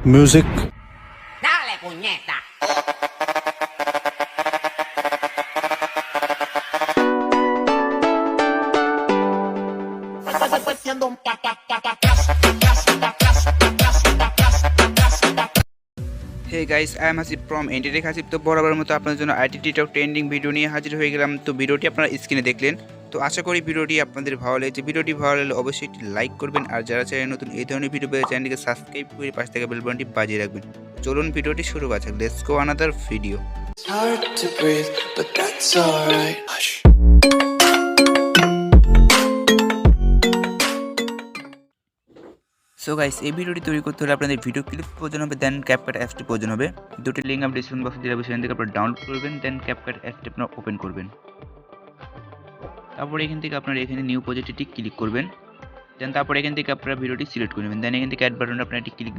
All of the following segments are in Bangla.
Music. Dale, puñeta. Hey guys, I am Hasib from 𝚃𝚸𝐺𝐻। তো বরাবরের মতো আপনাদের জন্য আইটি টিকটক ট্রেন্ডিং ভিডিও নিয়ে হাজির হয়ে গেলাম। তো ভিডিওটি আপনারা স্ক্রিনে দেখলেন। তো আশা করি ভিডিওটি আপনাদের ভালো লেগেছে। ভিডিওটি ভালো লাগলে অবশ্যই একটি লাইক করবেন, আর যারা চ্যানেল নতুন এই ধরনের ভিডিও পেয়ে চ্যানেলটিকে সাবস্ক্রাইব করে পাশে থাকা বেল বাটনটি বাজিয়ে রাখবেন। চলুন ভিডিওটি শুরু করা যাক। Let's go another video. It's hard to breathe, but that's alright. Hush. So guys, এই ভিডিওটি তৈরি করতে হলে আপনাদের ভিডিও ক্লিপ প্রয়োজন হবে, দেন ক্যাপকাট অ্যাপসটি প্রয়োজন হবে। দুটি লিঙ্ক আমি ডিসক্রিপশন বক্সে দিয়ে দেবো, সেখান থেকে আপনারা ডাউনলোড করবেন, দেন ক্যাপকাট অ্যাপসটি আপনারা ওপেন করবেন। তারপরে এখান থেকে আপনারা এখানে নিউ প্রজেক্টটি ক্লিক করবেন, দেন তারপরে এখান থেকে আপনারা ভিডিওটি সিলেক্ট করে নেবেন, দেন এখান থেকে অ্যাড বাটনে আপনারা এটি ক্লিক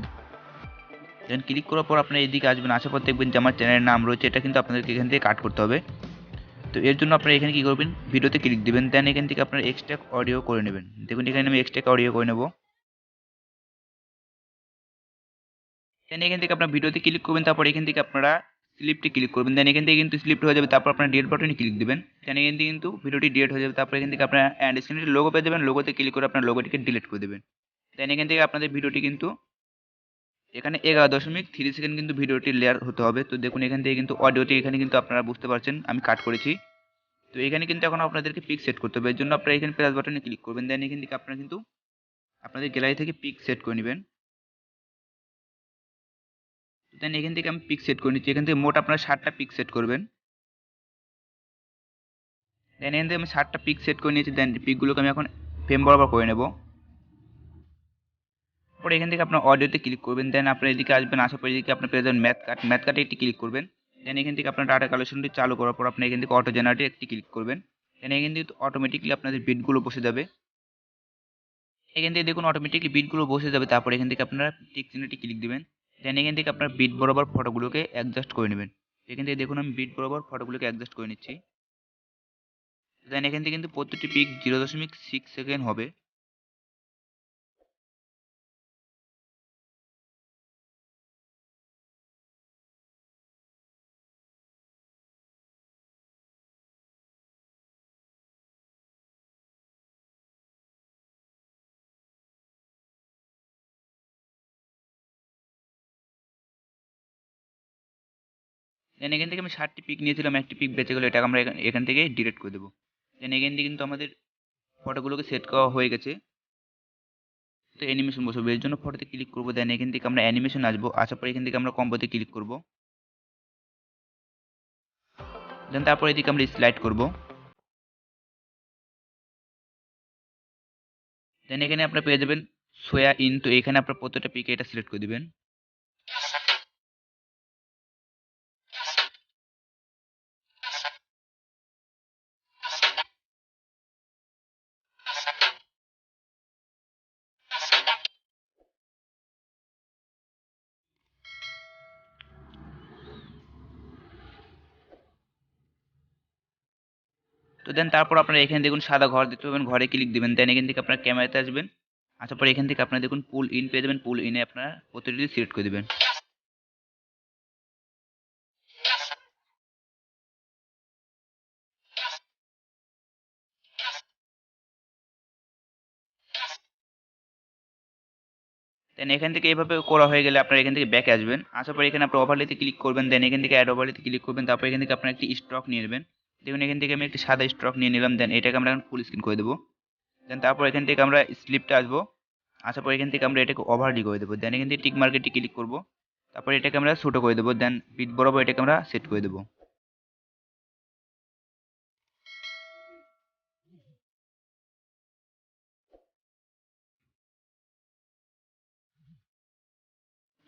দেন ক্লিক করার পর আপনারা এদিকে আসবেন। আসার পর দেখবেন যে আমার চ্যানেলের নাম রয়েছে, এটা কিন্তু আপনাদেরকে এখান থেকে কাট করতে হবে। তো এর জন্য আপনারা এখানে কী করবেন, ভিডিওতে ক্লিক দেবেন, দেন এখান থেকে আপনারা এক্সট্রাক্ট অডিও করে নেবেন। দেখুন এখানে আমি এক্সট্রাক্ট অডিও করে নেব। দেন এখান থেকে আপনার ভিডিওতে ক্লিক করবেন, তারপর এখান থেকে আপনারা স্লিপটি ক্লিক করবেন, দেন এখান থেকে কিন্তু স্লিপ্ট হয়ে যাবে। তারপর আপনার ডিলিট বাটনে ক্লিক দেবেন, দেন এখান থেকে কিন্তু ভিডিওটি ডিলিট হয়ে যাবে। তারপর এখান থেকে আপনার অ্যাড স্ক্রিনের লোগো পেয়ে দেবেন, লোগোতে ক্লিক করে আপনার লোগোটিকে ডিলিট করে দেবেন। দেন এখান থেকে আপনাদের ভিডিওটি কিন্তু এখানে 11.3 সেকেন্ড কিন্তু ভিডিওটি লেয়ার হতে হবে। তো দেখুন এখান থেকে কিন্তু অডিওটি এখানে কিন্তু আপনারা বুঝতে পারছেন আমি কাট করেছি। তো এখানে কিন্তু এখন আপনাদেরকে পিক সেট করতে হবে। এর জন্য আপনারা এখানে প্লাস বাটনে ক্লিক করবেন, দেন এখান থেকে আপনারা কিন্তু আপনাদের গ্যালারি থেকে পিক সেট করে নেবেন। দেন এখান থেকে আমি পিক সেট করে নিচ্ছি। এখান থেকে মোট আপনারা 60টা পিক সেট করবেন। দেন এখান থেকে আমি 60টা পিক সেট করে নিয়েছি। দেন পিকগুলোকে আমি এখন ফ্রেম বরাবর করে নেব। পরে এখান থেকে আপনার অডিওতে ক্লিক করবেন, দেন আপনার এদিকে আসবেন। আসার পর এদিকে আপনার পেয়ে যাবেন ম্যাথ কাটে একটি ক্লিক করবেন। দেন এখান থেকে আপনার ডাটা কালেকশনটি চালু করার পর আপনি এখান থেকে অটো জেনারেটে একটি ক্লিক করবেন। দেন এখান থেকে অটোমেটিকলি আপনাদের বিটগুলো বসে যাবে। এখান থেকে দেখুন অটোমেটিকলি বিটগুলো বসে যাবে। তারপর এখান থেকে আপনারা টিক চিহ্নটি ক্লিক দিবেন। দেন এখান থেকে আপনার বিট বরাবর ফটোগুলোকে অ্যাডজাস্ট করে নেবেন। এখান থেকে দেখুন আমি বিট বরাবর ফটোগুলোকে অ্যাডজাস্ট করে নিচ্ছি। দেন এখান থেকে কিন্তু প্রত্যেকটি পিক 0.6 সেকেন্ড হবে। দেন এখান থেকে আমি 60টি পিক নিয়েছিলাম, একটি পিক বেঁচে গেলো, এটা আমরা এখান থেকে ডিলিট করে দেবো। দেন এখান থেকে কিন্তু আমাদের ফটোগুলোকে সেট করা হয়ে গেছে। তো অ্যানিমেশন বসবে, এর জন্য ফটোতে ক্লিক করবো। দেন এখান থেকে আমরা অ্যানিমেশন আসবো। আসার পর এখান থেকে আমরা কম্বোতে ক্লিক করব। দেন তারপর এদিকে আমরা স্লাইড করব। দেন এখানে আপনারা পেয়ে যাবেন সোয়া ইন। তো এখানে আপনার প্রত্যেকটা পিকে এটা সিলেক্ট করে দিবেন। তো দেন তারপর আপনারা এখানে দেখুন সাদা ঘর দেখতে পাবেন, ঘরে ক্লিক দিবেন। দেন এখান থেকে আপনারা ক্যামেরাতে আসবেন। আসার পর এখান থেকে আপনারা দেখুন পুল ইন পেয়ে যাবেন। পুল ইনে আপনারা প্রতিটি সিলেক্ট করে দেবেন। দেন এখান থেকে এভাবে করা হয়ে গেলে আপনারা এখান থেকে ব্যাকে আসবেন। আসার পর এখানে আপনার ওভারলেতে ক্লিক করবেন। দেন এখান থেকে অ্যাড ওভারলেতে ক্লিক করবেন। তারপর এখান থেকে আপনারা একটি স্টক নিয়ে নেবেন। দেখুন এখান থেকে আমি একটি সাদা স্টক নিয়ে নিলাম। দেন এটাকে আমরা এখন ফুল স্ক্রিন করে দেবো। দেন তারপর এখান থেকে আমরা স্লিপটা আসবো। আসার পর এখান থেকে আমরা এটাকে ওভারলি করে দেবো। দেন এখান থেকে টিক মার্কেটটি ক্লিক করবো। তারপর এটাকে আমরা ছোটো করে দেবো। দেন বিট বরাবর এটাকে আমরা সেট করে দেবো।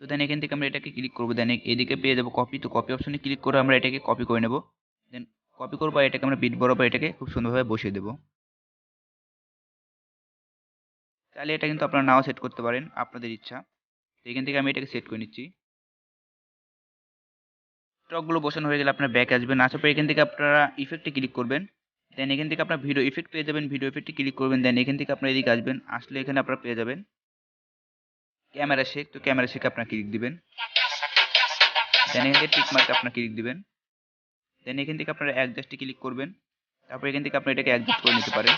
তো দেন এখান থেকে আমরা এটাকে ক্লিক করবো। দেন এদিকে পেয়ে যাবো কপি। তো কপি অপশনে ক্লিক করে আমরা এটাকে কপি করে নেব। দেন কপি করবো, এটাকে আমরা বিট বরাবর এটাকে খুব সুন্দরভাবে বসিয়ে দেবো। তাহলে এটা কিন্তু আপনারা নাও সেট করতে পারেন, আপনাদের ইচ্ছা। তো এখান থেকে আমি এটাকে সেট করে নিচ্ছি। স্টকগুলো বসানো হয়ে গেলে আপনার ব্যাক আসবেন। আসার পর এখান থেকে আপনারা ইফেক্টে ক্লিক করবেন। দেন এখান থেকে আপনার ভিডিও ইফেক্ট পেয়ে যাবেন। ভিডিও ইফেক্টে ক্লিক করবেন। দেন এখান থেকে আপনারা এদিকে আসবেন। আসলে এখানে আপনারা পেয়ে যাবেন ক্যামেরা শেক, তো ক্যামেরা শেক আপনারা ক্লিক দিবেন। দেন এখান থেকে টিক মার্কে আপনারা ক্লিক দিবেন। দেন এখান থেকে আপনারা অ্যাডজাস্টে ক্লিক করবেন। তারপর এখান থেকে আপনারা এটাকে অ্যাডজাস্ট করে নিতে পারেন।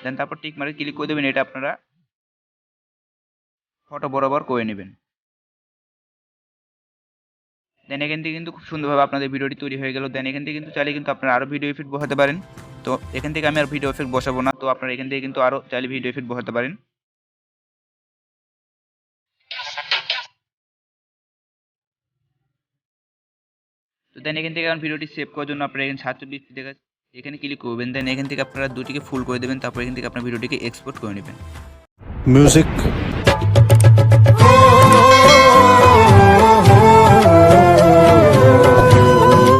দেন তারপর টিক মার্কে ক্লিক করে দেবেন। এটা আপনারা ফটো বরাবর করে নেবেন। দেন এখান থেকে কিন্তু খুব সুন্দরভাবে আপনাদের ভিডিওটি তৈরি হয়ে গেল। দেন এখান থেকে কিন্তু চাইলে কিন্তু আপনারা আরও ভিডিও এফেক্ট বসাতে পারেন। তো এখান থেকে আমি আর ভিডিও এফেক্ট বসাবো না, তো আপনারা এখান থেকে কিন্তু আরও চাইলে ভিডিও এফেক্ট বসাতে পারেন। তো দেন এখান থেকে এখন ভিডিওটি সেভ করার জন্য আপনারা এখানে 47 দেখা এখানে ক্লিক করবেন। দেন এখান থেকে আপনারা দুটিকে ফুল করে দেবেন। তারপর এখান থেকে আপনার ভিডিওটিকে এক্সপোর্ট করে নেবেন। music